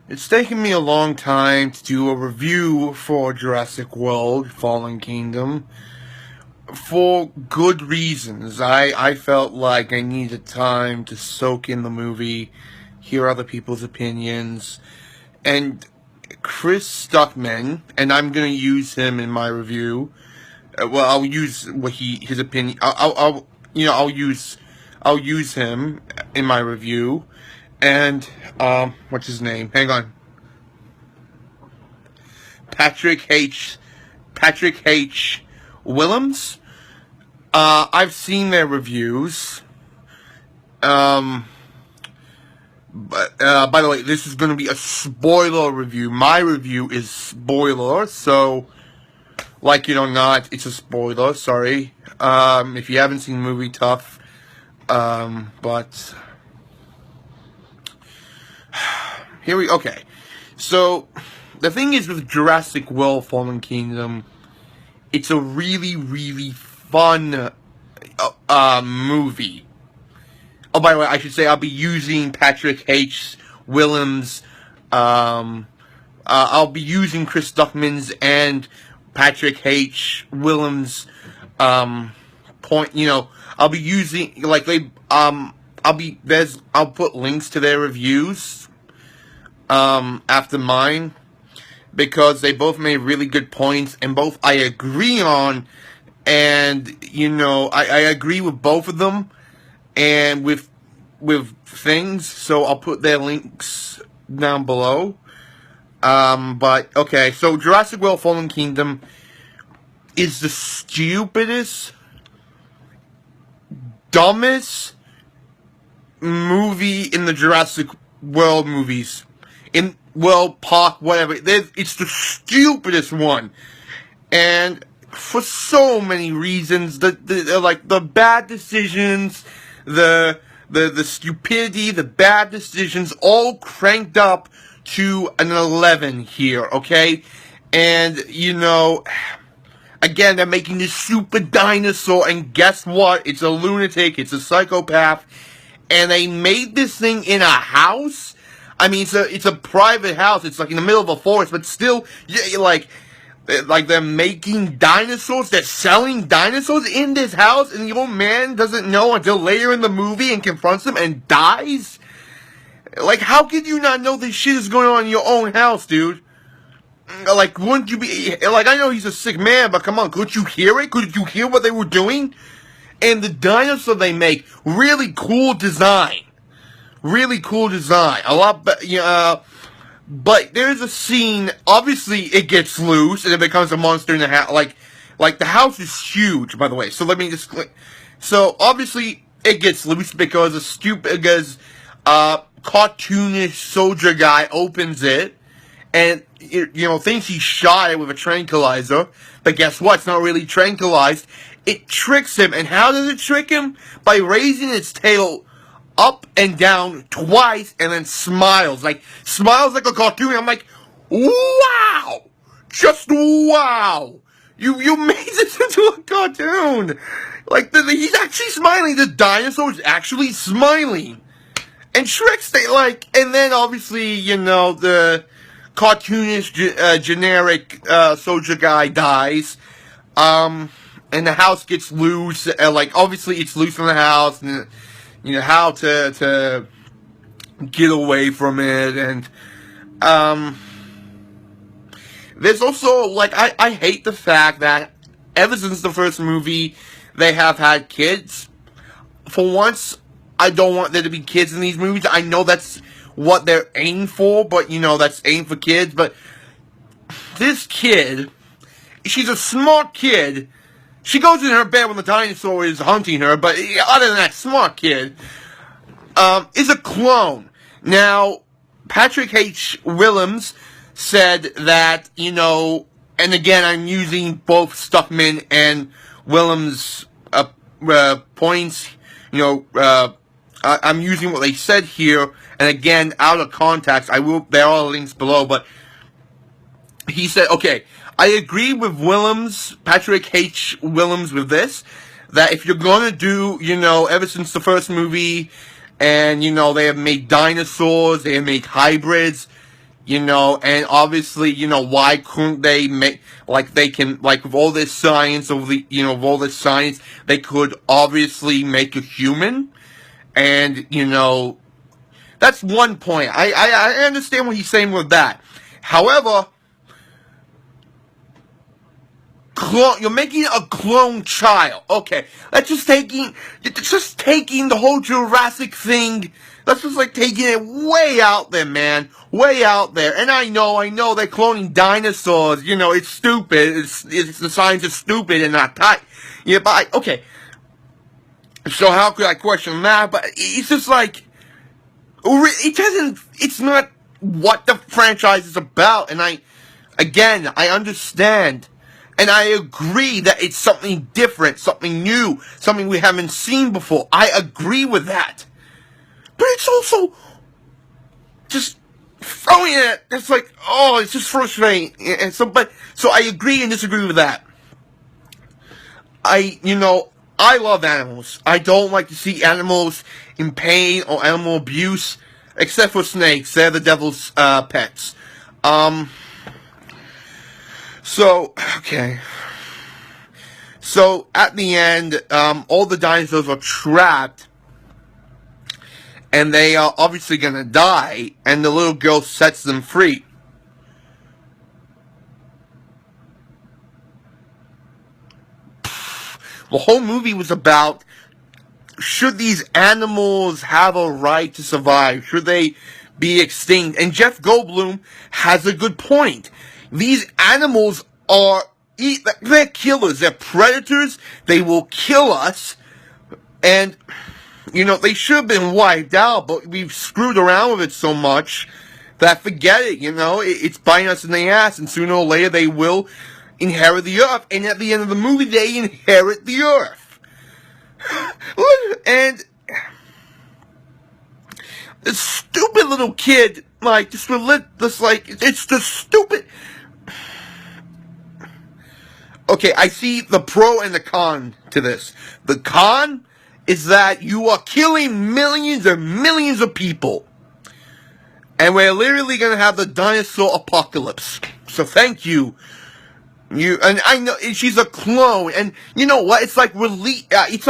It's taken me a long time to do a review for Jurassic World Fallen Kingdom for good reasons. I felt like I needed time to soak in the movie, hear other people's opinions, and Chris Stuckman, and I'm going to use him in my review. I'll use his opinion. I'll use him in my review. And what's his name? Hang on. Patrick H. Willems. I've seen their reviews. But by the way, this is going to be a spoiler review. My review is spoiler, so like it or not, it's a spoiler. Sorry. If you haven't seen the movie, tough. But okay. So, the thing is with Jurassic World Fallen Kingdom, it's a really, really fun movie. Oh, by the way, I should say I'll be using Patrick H. Willems. I'll be using Chris Stuckman's and Patrick H. Willems' point. I'll be using I'll put links to their reviews after mine, because they both made really good points, and both I agree on, and I agree with both of them, and with things, so I'll put their links down below. But okay, so Jurassic World Fallen Kingdom is the stupidest, dumbest movie in the Jurassic World movies. In World Park, whatever. It's the stupidest one. And for so many reasons, the bad decisions, the stupidity, the bad decisions, all cranked up to an 11 here, okay? And, again, they're making this super dinosaur, and guess what? It's a lunatic, it's a psychopath, and they made this thing in a house? I mean, it's a private house, it's like in the middle of a forest, but still, like they're making dinosaurs, they're selling dinosaurs in this house, and the old man doesn't know until later in the movie and confronts them and dies? Like, how could you not know this shit is going on in your own house, dude? Like, wouldn't you be, I know he's a sick man, but come on, couldn't you hear it? Couldn't you hear what they were doing? And the dinosaur they make, really cool design. Really cool design. A lot, but there's a scene, obviously it gets loose, and it becomes a monster in the house. Like, the house is huge, by the way. So let me just, so obviously it gets loose because cartoonish soldier guy opens it, and thinks he shot it with a tranquilizer, but guess what? It's not really tranquilized. It tricks him, and how does it trick him? By raising its tail up and down twice, and then smiles like a cartoon. I'm like, wow! Just wow! You made this into a cartoon! Like, he's actually smiling. The dinosaur is actually smiling. And Shrek's and then obviously, the cartoonish, generic, soldier guy dies. And the house gets loose. Obviously it's loose from the house, and, how to get away from it. And, there's also, I hate the fact that ever since the first movie, they have had kids. For once, I don't want there to be kids in these movies. I know that's what they're aimed for, but, that's aimed for kids. But this kid, she's a smart kid. She goes in her bed when the dinosaur is hunting her, but other than that, smart kid, is a clone. Now, Patrick H. Willems said that, and again, I'm using both Stuckman and Willems' points, I'm using what they said here, and again, out of context, there are links below, but he said, okay, I agree with Patrick H. Willems with this, that if you're gonna do, ever since the first movie, and, they have made dinosaurs, they have made hybrids, You know, and obviously, you know, why couldn't they make, like, they can, like, with all this science, with all this science, they could obviously make a human, and, you know, that's one point. I understand what he's saying with that. However, you're making a clone child. Okay, that's just taking the whole Jurassic thing. That's just like taking it way out there, man. Way out there. And I know they're cloning dinosaurs. You know, it's stupid. It's the science is stupid and not tight. Yeah, but okay. So how could I question that? But it's just like, it's not what the franchise is about. And I understand. And I agree that it's something different, something new, something we haven't seen before. I agree with that. But it's also just throwing it. It's like, oh, it's just frustrating. And so I agree and disagree with that. I love animals. I don't like to see animals in pain or animal abuse, except for snakes. They're the devil's pets. So, okay. So, at the end, all the dinosaurs are trapped, and they are obviously gonna die, and the little girl sets them free. The whole movie was about, should these animals have a right to survive? Should they be extinct? And Jeff Goldblum has a good point. These animals they're killers. They're predators. They will kill us. And, you know, they should have been wiped out, but we've screwed around with it so much that forget it, you know. It's biting us in the ass, and sooner or later they will inherit the earth. And at the end of the movie, they inherit the earth. And this stupid little kid, like, it's the stupid. Okay, I see the pro and the con to this. The con is that you are killing millions and millions of people. And we're literally going to have the dinosaur apocalypse. So thank you. And I know she's a clone, and you know what? It's like it's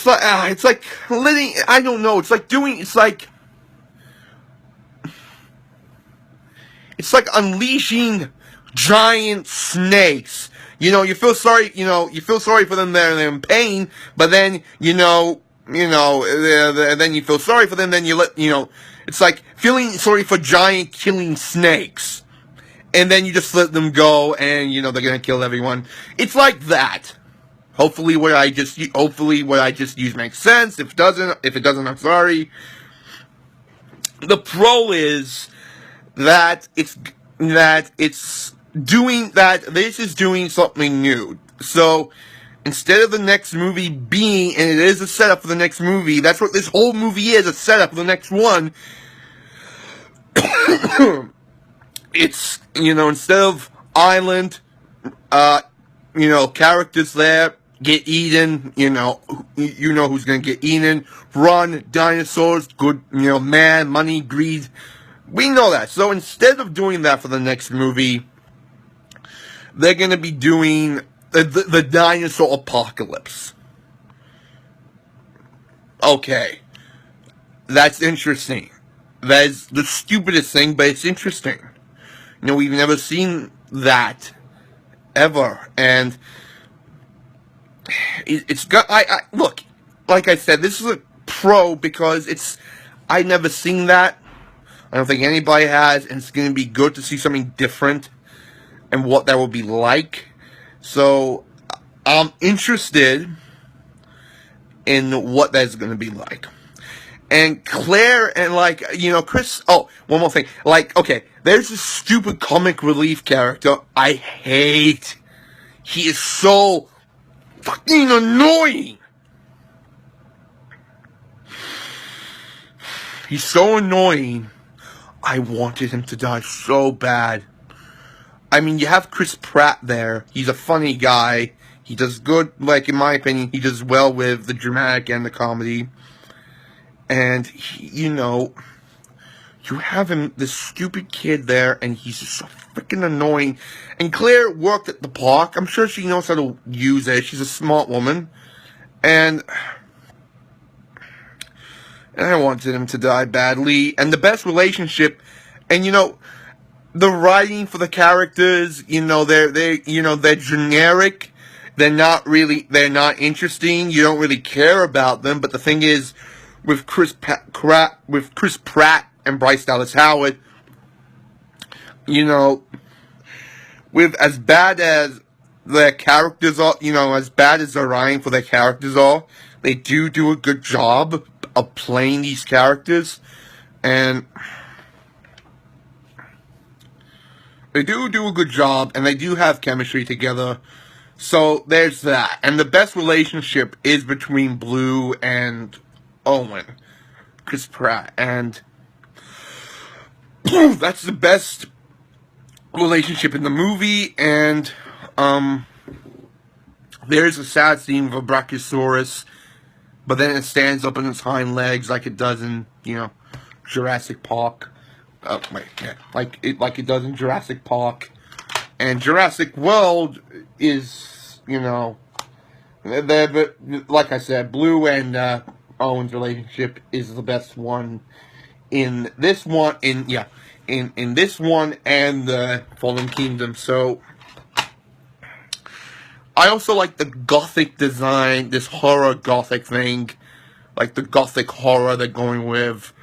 like letting, I don't know. It's like unleashing giant snakes. You know, you feel sorry for them, they're in pain, but then, then you feel sorry for them, then it's like feeling sorry for giant killing snakes. And then you just let them go, and, they're gonna kill everyone. It's like that. Hopefully what I just used makes sense. If it doesn't, I'm sorry. The pro is that this is doing something new. So, instead of the next movie being, and it is a setup for the next movie, that's what this whole movie is, a setup for the next one. It's, instead of island, characters there get eaten, who's gonna get eaten, run, dinosaurs, good, man, money, greed. We know that. So instead of doing that for the next movie, they're gonna be doing the dinosaur apocalypse. Okay. That's interesting. That is the stupidest thing, but it's interesting. We've never seen that ever, and it's got. Look, like I said, this is a pro because I've never seen that. I don't think anybody has, and it's going to be good to see something different and what that will be like. So I'm interested in what that's going to be like. And Claire and, Chris... Oh, one more thing. Okay, there's this stupid comic relief character I hate. He is so fucking annoying. He's so annoying. I wanted him to die so bad. I mean, you have Chris Pratt there. He's a funny guy. He does good, in my opinion, he does well with the dramatic and the comedy. And, you you have him, this stupid kid there, and he's just so freaking annoying. And Claire worked at the park. I'm sure she knows how to use it. She's a smart woman. And I wanted him to die badly. And the best relationship, and the writing for the characters, they're generic. They're not interesting. You don't really care about them. But the thing is, with Chris Pratt and Bryce Dallas Howard, with as bad as their characters are, as bad as the writing for their characters are, they do a good job of playing these characters, and they do a good job, and they do have chemistry together. So there's that. And the best relationship is between Blue and Owen, Chris Pratt, and that's the best relationship in the movie. And there's a sad scene of a Brachiosaurus, but then it stands up on its hind legs like it does in Jurassic Park. Like it does in Jurassic Park. And Jurassic World is, like I said, Blue and Owen's relationship is the best one in this one. In this one and the Fallen Kingdom. So I also like the gothic design, this horror gothic thing, like the gothic horror they're going with.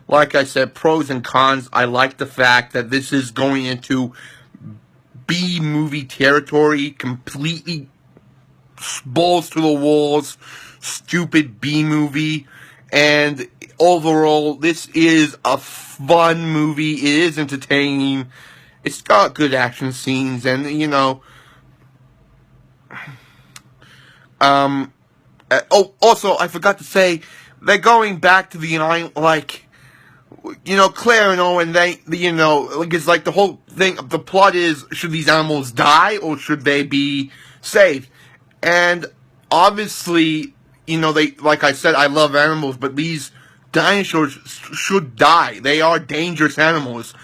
Like I said, pros and cons. I like the fact that this is going into B-movie territory, completely balls to the walls, stupid B-movie. And overall, this is a fun movie. It is entertaining. It's got good action scenes, and also I forgot to say, they're going back to the island, Claire and Owen, it's like the whole thing, the plot is, should these animals die, or should they be saved? And obviously, like I said, I love animals, but these dinosaurs should die. They are dangerous animals.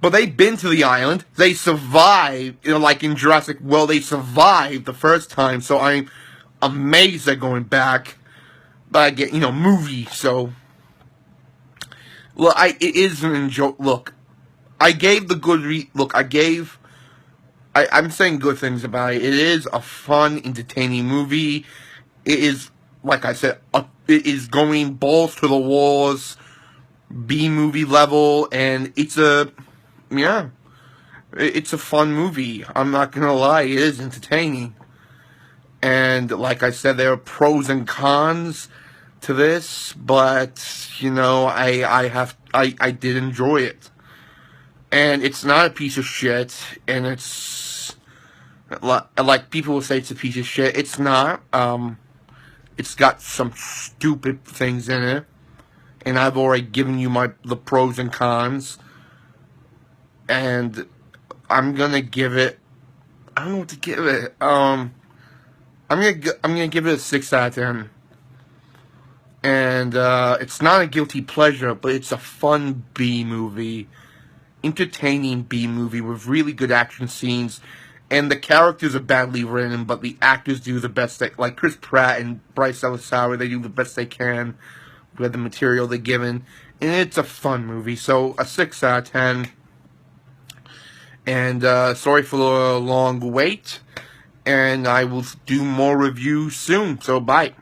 But they've been to the island, they survived, like in Jurassic World, they survived the first time, so I'm amazed they're going back. But I get, movie, so... Look, it is an enjoy. Look, I gave the good I'm saying good things about it. It is a fun, entertaining movie. It is, like I said, it is going balls to the walls, B-movie level, and it's a fun movie. I'm not gonna lie, it is entertaining. And like I said, there are pros and cons to this, but I did enjoy it, and it's not a piece of shit, and it's like people will say it's a piece of shit. It's not. It's got some stupid things in it, and I've already given you the pros and cons, and I'm gonna give it. I don't know what to give it. I'm gonna give it a 6 out of 10. And it's not a guilty pleasure, but it's a fun B-movie, entertaining B-movie with really good action scenes, and the characters are badly written, but the actors do the best like Chris Pratt and Bryce Dallas Howard, they do the best they can with the material they're given, and it's a fun movie, so a 6 out of 10. And sorry for the long wait, and I will do more reviews soon, so bye.